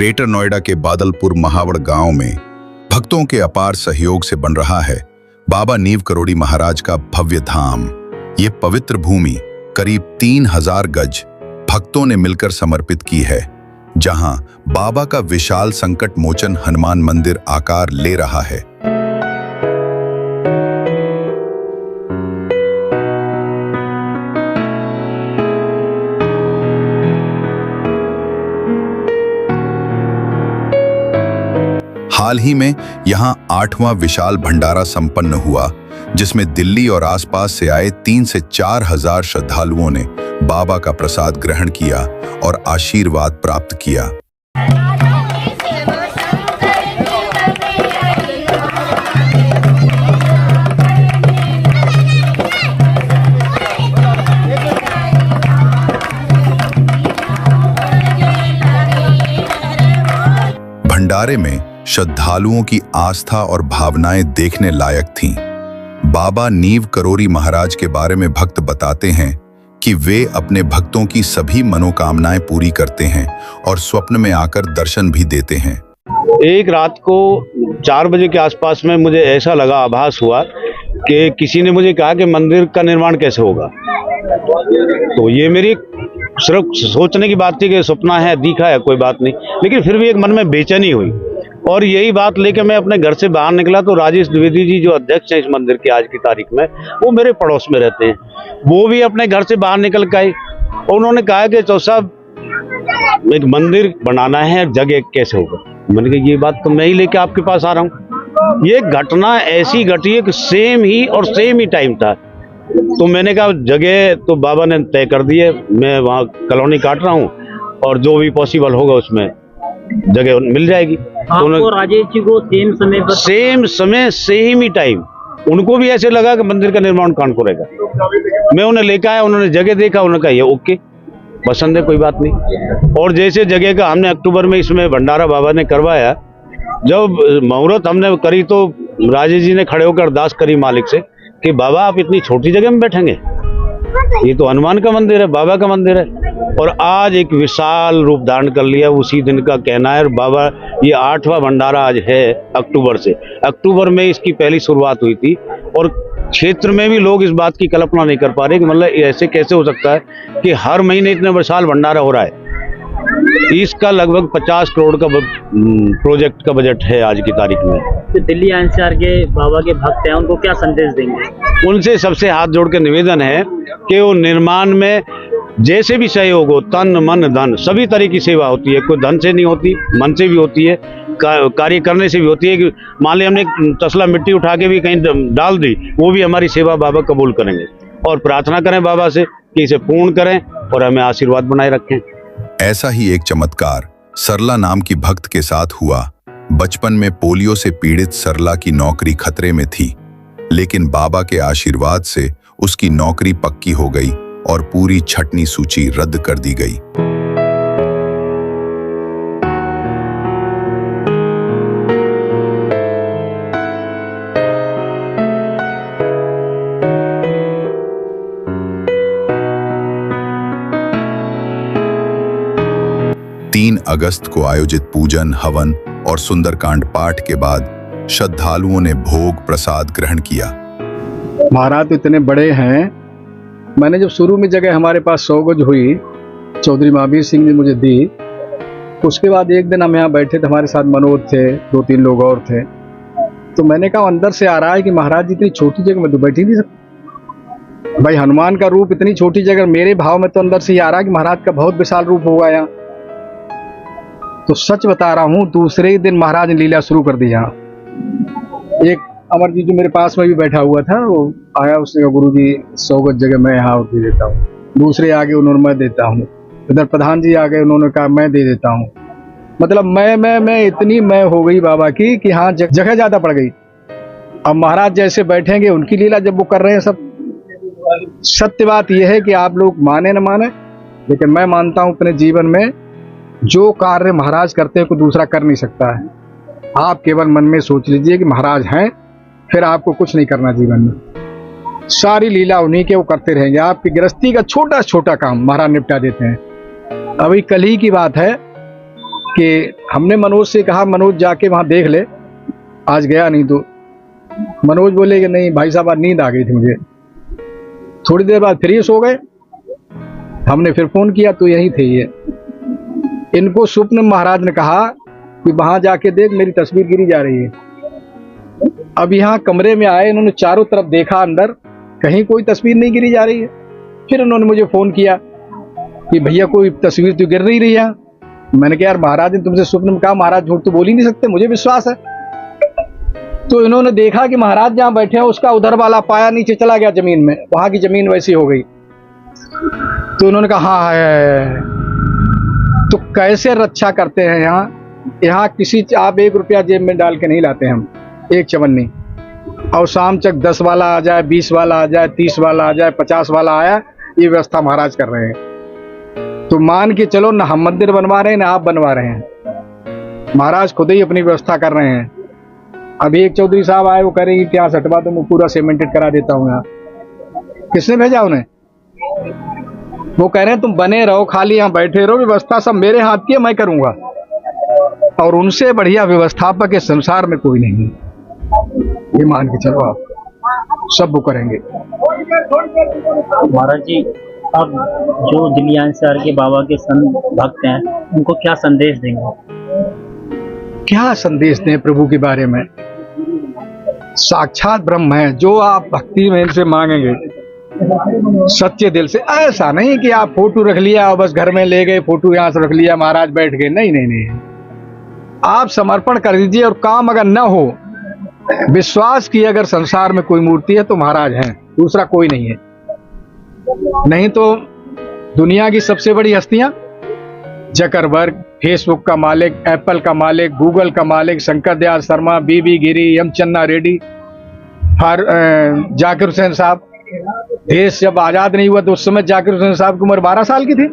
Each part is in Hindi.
ग्रेटर नोएडा के बादलपुर महावड़ गांव में भक्तों के अपार सहयोग से बन रहा है बाबा नीव करोड़ी महाराज का भव्य धाम। ये पवित्र भूमि करीब 3000 गज भक्तों ने मिलकर समर्पित की है, जहां बाबा का विशाल संकट मोचन हनुमान मंदिर आकार ले रहा है। हाल ही में यहां 8वां विशाल भंडारा संपन्न हुआ, जिसमें दिल्ली और आसपास से आए 3 से 4 हजार श्रद्धालुओं ने बाबा का प्रसाद ग्रहण किया और आशीर्वाद प्राप्त किया। भंडारे में श्रद्धालुओं की आस्था और भावनाएं देखने लायक थीं। बाबा नीव करोड़ी महाराज के बारे में भक्त बताते हैं कि वे अपने भक्तों की सभी मनोकामनाएं पूरी करते हैं और स्वप्न में आकर दर्शन भी देते हैं। एक रात को 4 बजे के आसपास में मुझे ऐसा लगा, आभास हुआ कि किसी ने मुझे कहा कि मंदिर का निर्माण कैसे होगा। तो ये मेरी सिर्फ सोचने की बात थी कि सपना है, दिखा है, कोई बात नहीं, लेकिन फिर भी एक मन में बेचैनी हुई और यही बात लेकर मैं अपने घर से बाहर निकला तो राजेश द्विवेदी जी जो अध्यक्ष हैं इस मंदिर के आज की तारीख में, वो मेरे पड़ोस में रहते हैं। वो भी अपने घर से बाहर निकल के आए और उन्होंने कहा कि चौ साहब एक मंदिर बनाना है, जगह कैसे होगा। मैंने कहा ये बात तो मैं ही लेके आपके पास आ रहा हूँ। ये घटना ऐसी घटी है कि सेम ही टाइम था। तो मैंने कहा जगह तो बाबा ने तय कर दी है, मैं वहाँ कॉलोनी काट रहा हूँ और जो भी पॉसिबल होगा उसमें जगह मिल जाएगी। तो राजेश जी को सेम समय सेम ही टाइम उनको भी ऐसे लगा कि मंदिर का निर्माण कौन करेगा। मैं उन्हें लेकर आया, उन्होंने जगह देखा, उन्होंने कहा ये ओके, पसंद है, कोई बात नहीं। और जैसे जगह का हमने अक्टूबर में इसमें भंडारा बाबा ने करवाया, जब मुहूर्त हमने करी तो राजेश जी ने खड़े होकर अरदास करी मालिक से कि बाबा आप इतनी छोटी जगह में बैठेंगे, ये तो हनुमान का मंदिर है, बाबा का मंदिर है। और आज एक विशाल रूप धारण कर लिया, उसी दिन का कहना है। और बाबा ये 8वां भंडारा आज है अक्टूबर में इसकी पहली शुरुआत हुई थी और क्षेत्र में भी लोग इस बात की कल्पना नहीं कर पा रहे कि मतलब ऐसे कैसे हो सकता है कि हर महीने इतने विशाल भंडारा हो रहा है। इसका लगभग 50 करोड़ का प्रोजेक्ट का बजट है आज की तारीख में। तो दिल्ली एनसीआर के बाबा के भक्त हैं, उनको क्या संदेश देंगे? उनसे सबसे हाथ जोड़ के निवेदन है कि वो निर्माण में जैसे भी सहयोग हो, तन मन धन सभी तरह की सेवा होती है। कोई धन से नहीं होती, मन से भी होती है, कार्य करने से भी होती है। कि मान लिया हमने तसला मिट्टी उठा के भी कहीं डाल दी, वो भी हमारी सेवा बाबा कबूल करेंगे। और प्रार्थना करें बाबा से कि इसे पूर्ण करें और हमें आशीर्वाद बनाए रखें। ऐसा ही एक चमत्कार सरला नाम की भक्त के साथ हुआ। बचपन में पोलियो से पीड़ित सरला की नौकरी खतरे में थी, लेकिन बाबा के आशीर्वाद से उसकी नौकरी पक्की हो गई और पूरी छटनी सूची रद्द कर दी गई। अगस्त को आयोजित पूजन, हवन और सुंदरकांड पाठ के बाद श्रद्धालुओं ने भोग प्रसाद ग्रहण किया। महाराज तो इतने बड़े हैं। मैंने जब शुरू में जगह हमारे पास 100 गज हुई, चौधरी महावीर सिंह ने मुझे दी। उसके बाद एक दिन हम यहाँ बैठे थे, हमारे साथ मनोज थे, 2-3 लोग और थे। तो मैंने कहा अंदर से आ रहा है कि महाराज जी इतनी छोटी जगह में तो बैठ ही नहीं सकते। भाई हनुमान का रूप इतनी छोटी जगह, मेरे भाव में तो अंदर से ये आ रहा है कि महाराज का बहुत विशाल रूप होगा यहाँ। तो सच बता रहा हूँ, दूसरे ही दिन महाराज ने लीला शुरू कर दी। यहाँ एक अमर जी जो मेरे पास में भी बैठा हुआ था, वो आया, उसने कहा गुरु जी 100 गज जगह मैं यहाँ दे देता हूँ। दूसरे आगे उन्होंने मैं देता हूँ, इधर प्रधान जी आ गए, उन्होंने कहा मैं दे देता हूँ। मतलब मैं इतनी मैं हो गई बाबा की कि हाँ जगह ज्यादा पड़ गई। अब महाराज जैसे बैठेंगे उनकी लीला जब वो कर रहे हैं सब। सत्य बात यह है कि आप लोग माने न माने, लेकिन मैं मानता हूँ अपने जीवन में जो कार्य महाराज करते हैं कोई दूसरा कर नहीं सकता है। आप केवल मन में सोच लीजिए कि महाराज हैं, फिर आपको कुछ नहीं करना जीवन में। सारी लीला उन्हीं के वो करते रहेंगे। आपकी गृहस्थी का छोटा छोटा काम महाराज निपटा देते हैं। अभी कल ही की बात है, कि हमने मनोज से कहा, मनोज जाके वहाँ देख ले, आज गया नहीं तो। मनोज बोले कि नहीं भाई साहब, आज नींद आ गई थी मुझे। थोड़ी देर बाद फिर ये सो गए। हमने फिर फोन किया तो यही थे ये। इनको स्वप्न में महाराज ने कहा कि वहां जाके देख, मेरी तस्वीर गिरी जा रही है। अब यहाँ कमरे में आए, इन्होंने चारों तरफ देखा अंदर, कहीं कोई तस्वीर नहीं गिरी जा रही है। फिर उन्होंने मुझे फोन किया कि भैया कोई तस्वीर तो गिर नहीं रही है। मैंने कहा यार, महाराज ने तुमसे स्वप्न में कहा, महाराज झूठ तो बोल ही नहीं सकते, मुझे विश्वास है। तो इन्होंने देखा कि महाराज जहां बैठे हैं उसका उधर वाला पाया नीचे चला गया जमीन में, वहां की जमीन वैसी हो गई। तो इन्होंने कहा हाँ है। तो कैसे रक्षा करते हैं यहाँ किसी, आप 1 रुपया जेब में डाल के नहीं लाते हम, एक चवन्नी। और शाम तक 10 वाला आ जाए, 20 वाला आ जाए, 30 वाला आ जाए, 50 वाला आया, ये व्यवस्था महाराज कर रहे हैं। तो मान के चलो, ना हम मंदिर बनवा रहे हैं ना आप बनवा रहे हैं, महाराज खुद ही अपनी व्यवस्था कर रहे हैं। अभी एक चौधरी साहब आए, वो कह रहे हैं कि इतिहास हटवा दो, मैं पूरा सीमेंटेड करा देता हूँ यहाँ। किसने भेजा उन्हें? वो कह रहे हैं तुम बने रहो, खाली यहाँ बैठे रहो, व्यवस्था सब मेरे हाथ की है, मैं करूंगा। और उनसे बढ़िया व्यवस्थापक इस संसार में कोई नहीं है, ये मान के चलो आप, सब वो करेंगे। महाराज जी, अब जो दिल्ली एनसीआर के बाबा के संत भक्त हैं, उनको क्या संदेश देंगे? क्या संदेश दें प्रभु के बारे में? साक्षात ब्रह्म है, जो आप भक्ति में इनसे मांगेंगे सच्चे दिल से। ऐसा नहीं कि आप फोटो रख लिया और बस घर में ले गए, फोटो यहाँ से रख लिया, महाराज बैठ गए। नहीं नहीं नहीं, आप समर्पण कर दीजिए। और काम अगर न हो, विश्वास की अगर संसार में कोई मूर्ति है तो महाराज हैं, दूसरा कोई नहीं है। नहीं तो दुनिया की सबसे बड़ी हस्तियां, जकरबर्ग, फेसबुक का मालिक, एप्पल का मालिक, गूगल का मालिक, शंकर दयाल शर्मा, बीबी गिरी, एम चन्ना रेड्डी, जाकिर हुसैन साहब। देश जब आजाद नहीं हुआ तो उस समय जाकिर हुसैन साहब की उम्र 12 साल की थी,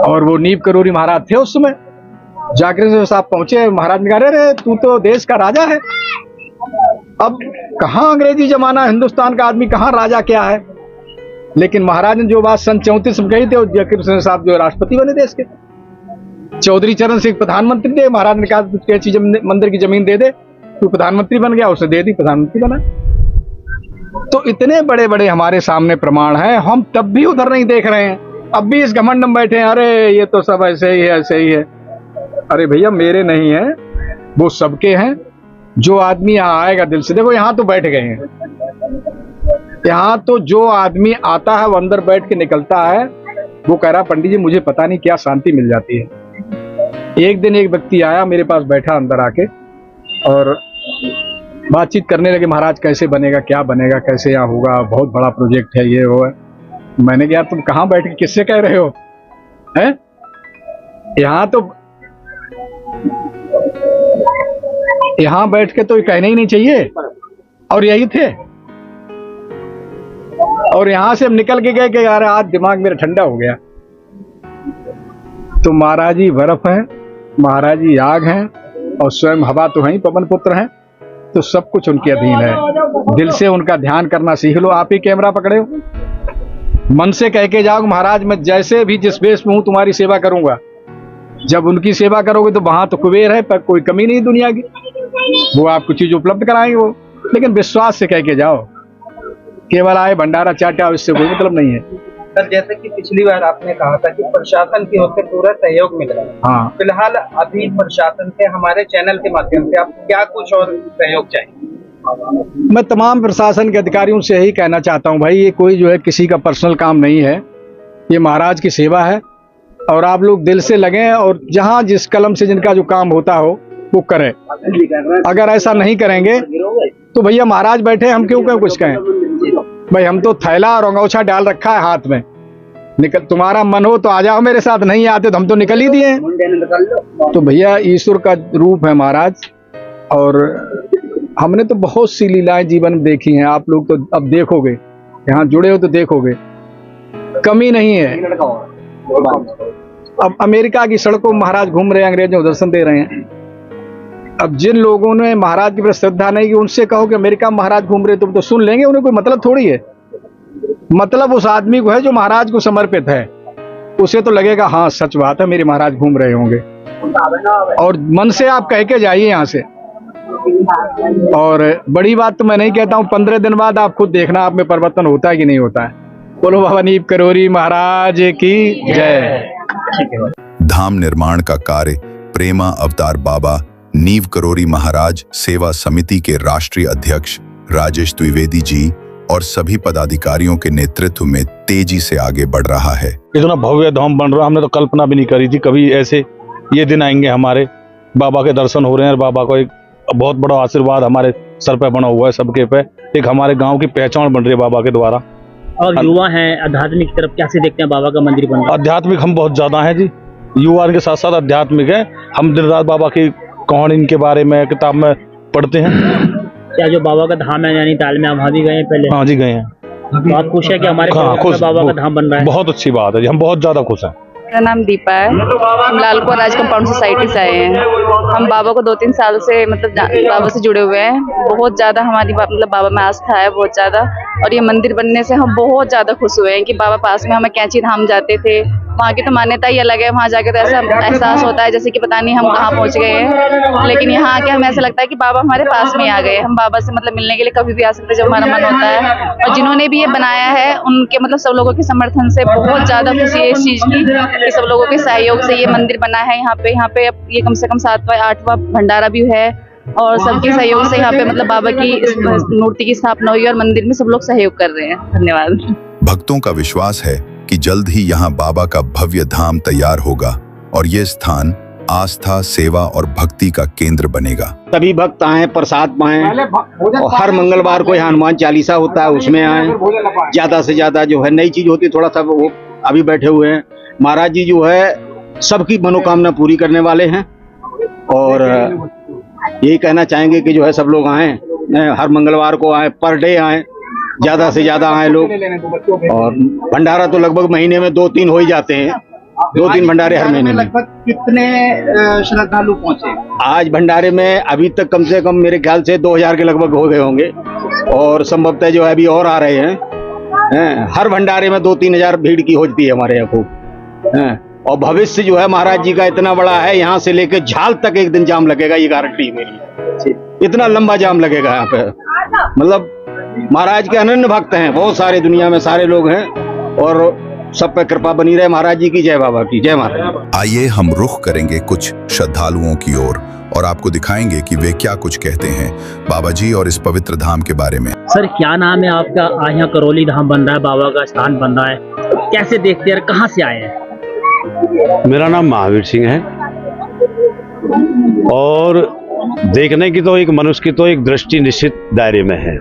और वो नीव करोड़ी महाराज थे उस समय। जाकिर हुसैन साहब पहुंचे, महाराज ने कहा अरे तू तो देश का राजा है। अब कहां अंग्रेजी जमाना, हिंदुस्तान का आदमी कहां राजा क्या है। लेकिन महाराज ने जो बात सन 34 में कही थी, जाकिर हुसैन साहब जो राष्ट्रपति बने देश के। चौधरी चरण सिंह प्रधानमंत्री थे, महाराज ने कहा तुझे चीज मंदिर की जमीन दे दे, तू प्रधानमंत्री बन गया, उसे दे दी, प्रधानमंत्री बना। तो इतने बड़े बड़े हमारे सामने प्रमाण हैं, हम तब भी उधर नहीं देख रहे हैं। अब भी इस घमंड में बैठे हैं, अरे ये तो सब ऐसे ही है, ऐसे ही है। अरे भैया, मेरे नहीं है, वो सबके हैं। जो आदमी यहाँ आएगा दिल से, देखो यहाँ तो बैठ गए हैं, यहाँ तो जो आदमी आता है वो अंदर बैठ के निकलता है, वो कह रहा पंडित जी मुझे पता नहीं क्या शांति मिल जाती है। एक दिन एक व्यक्ति आया मेरे पास, बैठा अंदर आके और बातचीत करने लगे, महाराज कैसे बनेगा, क्या बनेगा, कैसे यहाँ होगा, बहुत बड़ा प्रोजेक्ट है, ये वो है। मैंने कहा तुम कहाँ बैठ के किससे कह रहे हो, हैं? यहाँ बैठ के तो कहना ही नहीं चाहिए। और यही थे, और यहां से हम निकल के गए कि यार आज दिमाग मेरा ठंडा हो गया। तो महाराज जी बर्फ हैं, महाराज जी आग हैं, और स्वयं हवा तो हैं, पवन पुत्र हैं। तो सब कुछ उनके अधीन है। दिल से उनका ध्यान करना सीख लो। आप ही कैमरा पकड़े हो, मन से कह के जाओ महाराज मैं जैसे भी जिस वेश में हूं तुम्हारी सेवा करूंगा। जब उनकी सेवा करोगे तो वहां तो कुबेर है, पर कोई कमी नहीं दुनिया की, वो आपको चीज उपलब्ध कराएंगे वो। लेकिन विश्वास से कह के जाओ, केवल आए भंडारा चाटा, इससे कोई मतलब नहीं है। सर, जैसे कि पिछली बार आपने कहा था कि प्रशासन की ओर से पूरा सहयोग मिल रहा है, हाँ, फिलहाल अभी प्रशासन से हमारे चैनल के माध्यम से आप क्या कुछ और सहयोग चाहिए? मैं तमाम प्रशासन के अधिकारियों से यही कहना चाहता हूं, भाई ये कोई जो है किसी का पर्सनल काम नहीं है, ये महाराज की सेवा है। और आप लोग दिल से लगें और जहां जिस कलम से जिनका जो काम होता हो वो करें। अगर ऐसा नहीं करेंगे तो भैया महाराज बैठे, हम क्यों कुछ कहें। भाई हम तो थैला और अंगोछा डाल रखा है हाथ में, निकल तुम्हारा मन हो तो आ जाओ मेरे साथ, नहीं आते तो हम तो निकल ही दिए। तो भैया ईश्वर का रूप है महाराज, और हमने तो बहुत सी लीलाएं जीवन में देखी हैं। आप लोग तो अब देखोगे, यहाँ जुड़े हो तो देखोगे, कमी नहीं है। अब अमेरिका की सड़कों महाराज घूम रहे हैं, अंग्रेजों को दर्शन दे रहे हैं। अब जिन लोगों ने महाराज की प्रति श्रद्धा नहीं की, उनसे कहो कि अमेरिका में महाराज घूम रहे, तुम तो सुन लेंगे, उन्हें कोई मतलब थोड़ी है। मतलब उस आदमी को है जो महाराज को समर्पित है। उसे तो लगेगा हाँ सच बात है, मेरे महाराज घूम रहे होंगे। और मन से आप कह के जाइए यहाँ से। और बड़ी बात तो मैं नहीं कहता हूँ, 15 दिन बाद आप खुद देखना आप में परिवर्तन होता है कि नहीं होता है। बोलो बाबा नीव करोली महाराज की जय। धाम निर्माण का कार्य प्रेमा अवतार बाबा नीव करोली महाराज सेवा समिति के राष्ट्रीय अध्यक्ष राजेश द्विवेदी जी और सभी पदाधिकारियों के नेतृत्व में तेजी से आगे बढ़ रहा है। इतना भव्य धाम बन रहा, हमने तो कल्पना भी नहीं करी थी कभी ऐसे ये दिन आएंगे। हमारे बाबा के दर्शन हो रहे हैं और बाबा को एक बहुत बड़ा आशीर्वाद हमारे सर पे बना हुआ है, सबके पे एक हमारे गांव की पहचान बन रही है बाबा के द्वारा। और युवा हैं आध्यात्मिक तरफ कैसे देखते हैं बाबा का मंदिर बन रहा है? आध्यात्मिक हम बहुत ज्यादा हैं जी, युवा के साथ साथ आध्यात्मिक है। हम दिन रात बाबा की कहानी इनके बारे में किताब में पढ़ते हैं। क्या जो बाबा का धाम है नैनीताल में, आप वहाँ भी गए हैं पहले? हाँ जी गए हैं। तो आप खुश है कि हमारे बाबा का धाम बन रहा है? बहुत अच्छी बात है जी, हम बहुत ज्यादा खुश हैं। मेरा नाम दीपा है। हम लालपुर राज कंपाउंड सोसाइटी से आए हैं। हम बाबा को 2-3 साल से मतलब बाबा से जुड़े हुए हैं। बहुत ज़्यादा हमारी मतलब बाबा में आस्था है बहुत ज़्यादा। और ये मंदिर बनने से हम बहुत ज़्यादा खुश हुए हैं कि बाबा पास में, हमें कैंची धाम जाते थे, वहाँ की तो मान्यता ही अलग है। वहाँ जाके तो ऐसा एहसास होता है जैसे कि पता नहीं हम कहाँ पहुँच गए हैं। लेकिन यहाँ आके हमें ऐसा लगता है कि बाबा हमारे पास में ही आ गए। हम बाबा से मतलब मिलने के लिए कभी भी आ सकते हैं जब हमारा मन होता है। और जिन्होंने भी ये बनाया है उनके मतलब सब लोगों के समर्थन से बहुत ज़्यादा खुशी है इस चीज़ की कि सब लोगों के सहयोग से ये मंदिर बना है। यहाँ पे अब ये कम से कम 7वां-8वां भंडारा भी है और सबके सहयोग से यहाँ पे मतलब बाबा की इस मूर्ति की स्थापना हुई और मंदिर में सब लोग सहयोग कर रहे हैं। धन्यवाद। भक्तों का विश्वास है कि जल्द ही यहाँ बाबा का भव्य धाम तैयार होगा और ये स्थान आस्था, सेवा और भक्ति का केंद्र बनेगा। सभी भक्त आए, प्रसाद पाएं और हर मंगलवार को यहाँ हनुमान चालीसा होता है, उसमें आए। ज्यादा से ज्यादा जो है नई चीज होती है, थोड़ा सा वो अभी बैठे हुए हैं। महाराज जी जो है सबकी मनोकामना पूरी करने वाले हैं और यही कहना चाहेंगे कि जो है सब लोग आए, हर मंगलवार को आए, पर डे आए, ज्यादा से ज्यादा आए लोग। और भंडारा तो लगभग महीने में 2-3 हो ही जाते हैं, 2-3 भंडारे हर महीने में। लगभग कितने श्रद्धालु पहुंचे आज भंडारे में? अभी तक कम से कम मेरे ख्याल से 2000 के लगभग हो गए होंगे और संभवतः जो है अभी और आ रहे हैं। हर भंडारे में 2-3 हजार भीड़ की होती है हमारे यहाँ खूब। और भविष्य जो है महाराज जी का इतना बड़ा है, यहाँ से लेके झाल तक एक दिन जाम लगेगा, ये गारंटी मेरी। इतना लंबा जाम लगेगा यहाँ पे। मतलब महाराज के अनन्य भक्त हैं, बहुत सारे दुनिया में सारे लोग हैं और सब पे कृपा बनी रहे। महाराज जी की जय, बाबा की जय। महाराज आइए हम रुख करेंगे कुछ श्रद्धालुओं की ओर और आपको दिखाएंगे कि वे क्या कुछ कहते हैं बाबा जी और इस पवित्र धाम के बारे में। सर क्या नाम है आपका? आज यहाँ करोली धाम बन रहा है, बाबा का स्थान बन रहा है, कैसे देखते हैं, कहाँ से आए हैं? मेरा नाम महावीर सिंह है और देखने की तो एक मनुष्य की तो एक दृष्टि निश्चित दायरे में है।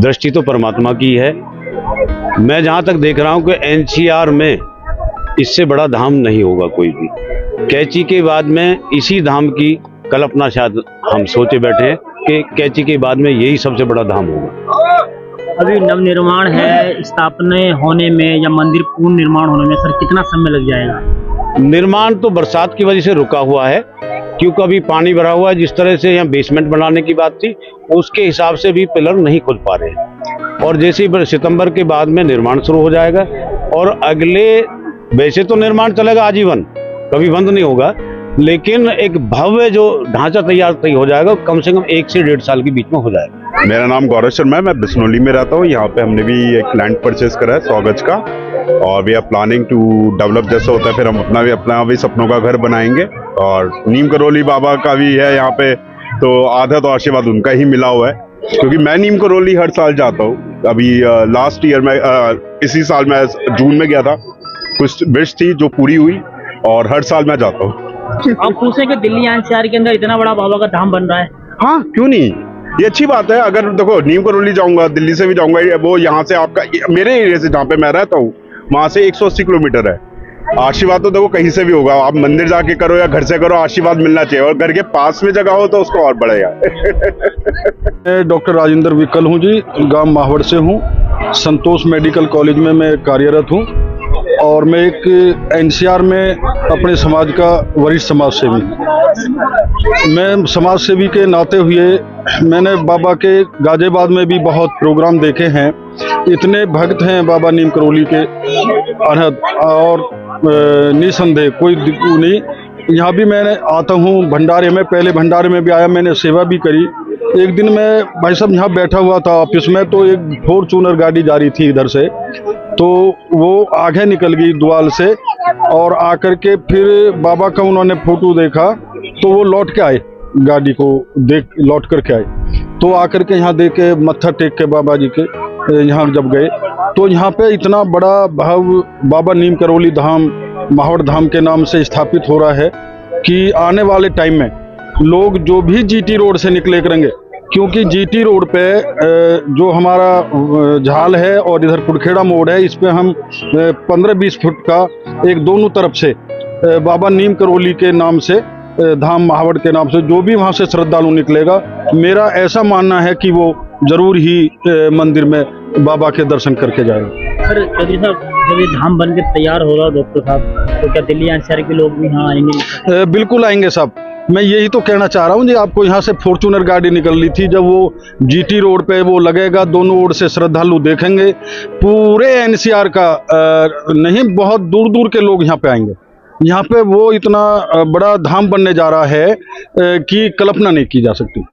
दृष्टि तो परमात्मा की है। मैं जहाँ तक देख रहा हूँ कि एनसीआर में इससे बड़ा धाम नहीं होगा कोई भी। कैंची के बाद में इसी धाम की कल्पना शायद हम सोचे बैठे हैं कि कैंची के बाद में यही सबसे बड़ा धाम होगा। अभी नवनिर्माण है, स्थापना होने में या मंदिर पूर्ण निर्माण होने में सर कितना समय लग जाएगा? निर्माण तो बरसात की वजह से रुका हुआ है क्योंकि अभी पानी भरा हुआ है। जिस तरह से यहाँ बेसमेंट बनाने की बात थी उसके हिसाब से भी पिलर नहीं खुल पा रहे और जैसे ही सितंबर के बाद में निर्माण शुरू हो जाएगा और अगले, वैसे तो निर्माण चलेगा आजीवन, कभी बंद नहीं होगा, लेकिन एक भव्य जो ढांचा तैयार हो जाएगा कम से कम 1 से 1.5 साल के बीच में हो जाएगा। मेरा नाम गौरव शर्मा है, मैं बिस्नोली में रहता हूँ। यहाँ पे हमने भी एक लैंड परचेज करा है 100 गज का और we are planning to develop. जैसा होता है फिर हम अपना भी सपनों का घर बनाएंगे। और नीम करोली बाबा का भी है यहाँ पे, तो आधा तो आशीर्वाद उनका ही मिला हुआ है क्योंकि मैं नीम करोली हर साल जाता हूँ। अभी लास्ट ईयर में इसी साल मैं जून में गया था, कुछ विश थी जो पूरी हुई और हर साल मैं जाता हूँ। आप पूछे कि दिल्ली एनसीआर के अंदर इतना बड़ा बाबा का धाम बन रहा है? हाँ क्यों नहीं, ये अच्छी बात है। अगर देखो नीम करोली जाऊंगा, दिल्ली से भी जाऊंगा, वो यहाँ से आपका मेरे एरिया से जहाँ पे मैं रहता हूँ वहां से 180 किलोमीटर है। आशीर्वाद तो देखो कहीं से भी होगा, आप मंदिर जाके करो या घर से करो, आशीर्वाद मिलना चाहिए और घर के पास में जगह हो तो उसको और बढ़ेगा। मैं डॉक्टर राजेंद्र विकल हूँ जी, गांव माहवड़ से हूँ। संतोष मेडिकल कॉलेज में मैं कार्यरत हूँ और मैं एक एनसीआर में अपने समाज का वरिष्ठ समाज सेवी हूँ। मैं समाज सेवी के नाते हुए मैंने बाबा के गाजियाबाद में भी बहुत प्रोग्राम देखे हैं। इतने भक्त हैं बाबा नीम करोली के अनहद और निसंदेह कोई नहीं। यहाँ भी मैंने आता हूँ भंडारे में, पहले भंडारे में भी आया, मैंने सेवा भी करी। एक दिन मैं भाई साहब यहाँ बैठा हुआ था ऑफिस में, तो एक फॉर्च्यूनर गाड़ी जा रही थी इधर से, तो वो आगे निकल गई द्वाल से, और आकर के फिर बाबा का उन्होंने फोटो देखा, तो वो लौट के आए, गाड़ी को देख लौट करके आए। तो आकर के यहाँ देख के मत्था टेक के बाबा जी के यहाँ जब गए, तो यहाँ पे इतना बड़ा भव्य बाबा नीम करौली धाम माहौड़ धाम के नाम से स्थापित हो रहा है कि आने वाले टाइम में लोग जो भी जीटी रोड से निकले करेंगे, क्योंकि जीटी रोड पे जो हमारा झाल है और इधर कुड़खेड़ा मोड़ है, इस पे हम 15-20 फुट का एक दोनों तरफ से बाबा नीम करौली के नाम से धाम महावड़ के नाम से जो भी वहाँ से श्रद्धालु निकलेगा, मेरा ऐसा मानना है कि वो जरूर ही मंदिर में बाबा के दर्शन करके जाएगा। सर चौधरी साहब, जब ये धाम बन के तैयार होगा डॉक्टर साहब, तो क्या दिल्ली एनसीआर के लोग भी यहाँ आएंगे? बिल्कुल आएंगे साहब। मैं यही तो कहना चाह रहा हूँ जी, आपको यहाँ से फॉर्च्यूनर गाड़ी निकल रही थी, जब वो जीटी रोड पे वो लगेगा, दोनों ओर से श्रद्धालु देखेंगे, पूरे एनसीआर का नहीं, बहुत दूर दूर के लोग यहाँ पे आएंगे। यहाँ पे वो इतना बड़ा धाम बनने जा रहा है कि कल्पना नहीं की जा सकती।